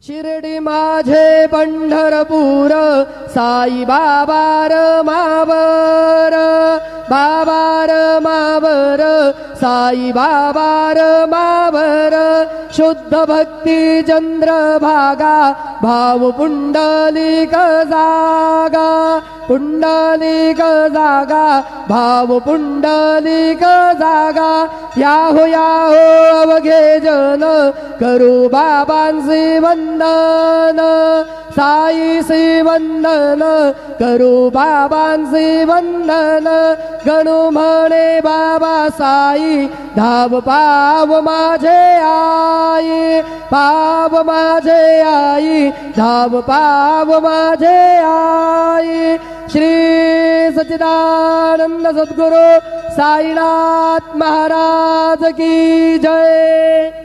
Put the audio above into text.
शिर्डी माझे पंढरपूर साई बाबार मावर बाबार मावर साई बाबार मावर शुद्ध भक्ती चंद्रभागा भाव पुंडलिक जागा पुंडलिक जागा भाव पुंडलिक जागा याहो याहो अवघे जन करू बाबांचे वंदन साई वंदन करू बाबांचे वंदन गणू म्हणे बाबा साई धाव पाव माझे आई पाव माझे आई धाव पाव माझे आई श्री सच्चिदानंद सद्गुरु साईनाथ महाराज की जय।